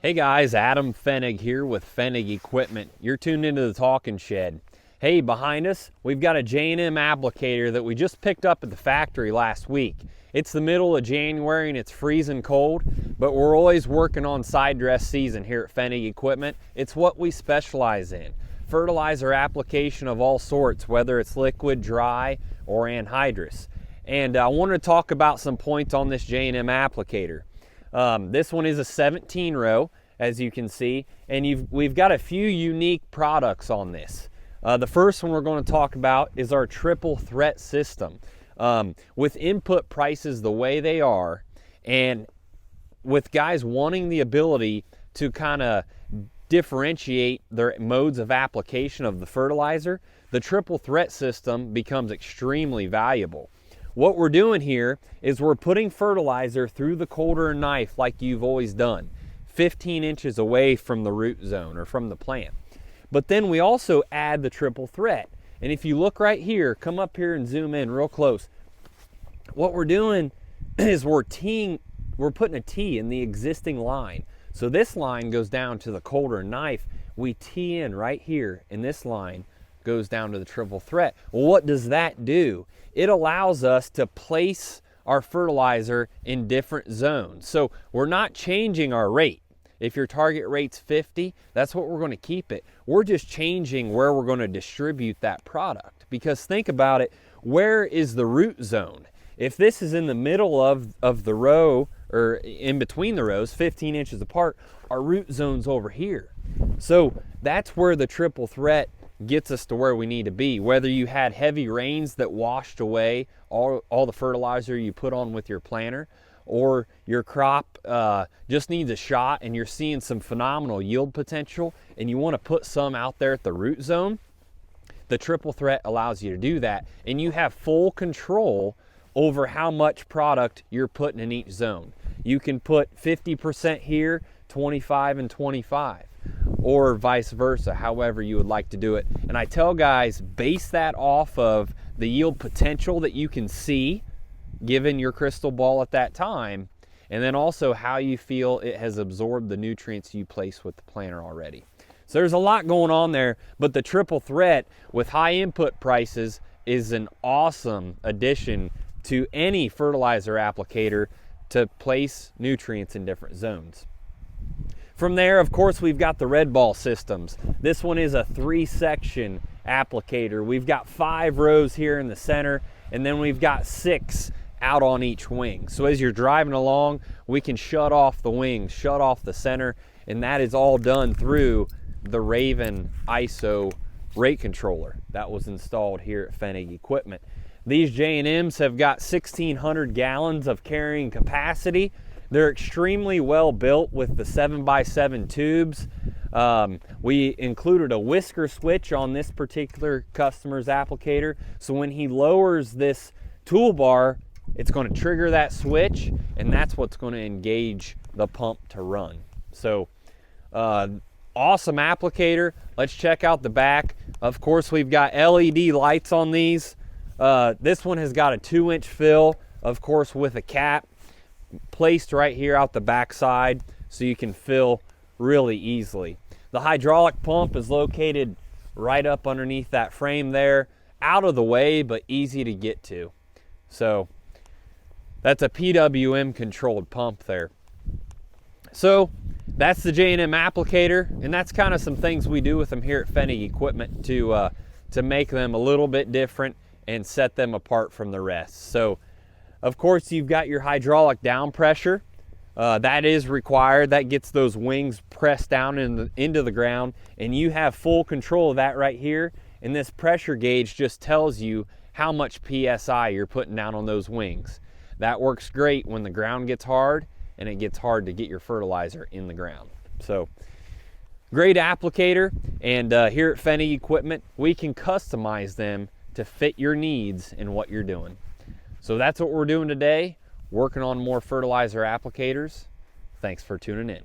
Hey guys, Adam Fenig here with Fenig Equipment. You're tuned into the Talking Shed. Hey, behind us, we've got a J&M Applicator that we just picked up at the factory last week. It's the middle of January and it's freezing cold, but we're always working on side dress season here at Fenig Equipment. It's what we specialize in. Fertilizer application of all sorts, whether it's liquid, dry, or anhydrous. And I wanted to talk about some points on this J&M Applicator. This one is a 17 row, as you can see, and we've got a few unique products on this. The first one we're going to talk about is our triple threat system. With input prices the way they are, and with guys wanting the ability to kind of differentiate their modes of application of the fertilizer, the triple threat system becomes extremely valuable. What we're doing here is we're putting fertilizer through the coulter and knife like you've always done, 15 inches away from the root zone or from the plant. But then we also add the triple threat. And if you look right here, come up here and zoom in real close. What we're doing is we're putting a T in the existing line. So this line goes down to the coulter and knife. We T in right here, and this line goes down to the triple threat. Well, what does that do? It allows us to place our fertilizer in different zones. So we're not changing our rate. If your target rate's 50, that's what we're going to keep it. We're just changing where we're going to distribute that product. Because think about it, where is the root zone? If this is in the middle of the row, or in between the rows, 15 inches apart, our root zone's over here. So that's where the triple threat gets us to where we need to be. Whether you had heavy rains that washed away all the fertilizer you put on with your planter, or your crop just needs a shot and you're seeing some phenomenal yield potential and you want to put some out there at the root zone, the triple threat allows you to do that, and you have full control over how much product you're putting in each zone. You can put 50% here, 25 and 25, or vice versa, however you would like to do it. And I tell guys, base that off of the yield potential that you can see given your crystal ball at that time, and then also how you feel it has absorbed the nutrients you place with the planter already. So there's a lot going on there, but the triple threat with high input prices is an awesome addition to any fertilizer applicator to place nutrients in different zones. From there, of course, we've got the red ball systems. This one is a 3-section applicator. We've got 5 rows here in the center, and then we've got 6 out on each wing. So as you're driving along, we can shut off the wings, shut off the center, and that is all done through the Raven ISO rate controller that was installed here at Fenig Equipment. These J&Ms have got 1,600 gallons of carrying capacity. They're extremely well built with the 7x7 tubes. We included a whisker switch on this particular customer's applicator. So when he lowers this toolbar, it's going to trigger that switch, and that's what's going to engage the pump to run. So awesome applicator. Let's check out the back. Of course, we've got LED lights on these. This one has got a 2-inch fill, of course, with a cap placed right here out the back side so you can fill really easily. The hydraulic pump is located right up underneath that frame there, out of the way but easy to get to. So that's a PWM controlled pump there. So that's the J&M Applicator, and that's kind of some things we do with them here at Fenig Equipment to make them a little bit different and set them apart from the rest. So of course, you've got your hydraulic down pressure. That is required. That gets those wings pressed down into the ground, and you have full control of that right here. And this pressure gauge just tells you how much PSI you're putting down on those wings. That works great when the ground gets hard and it gets hard to get your fertilizer in the ground. So great applicator, and here at Fenig Equipment, we can customize them to fit your needs and what you're doing. So that's what we're doing today, working on more fertilizer applicators. Thanks for tuning in.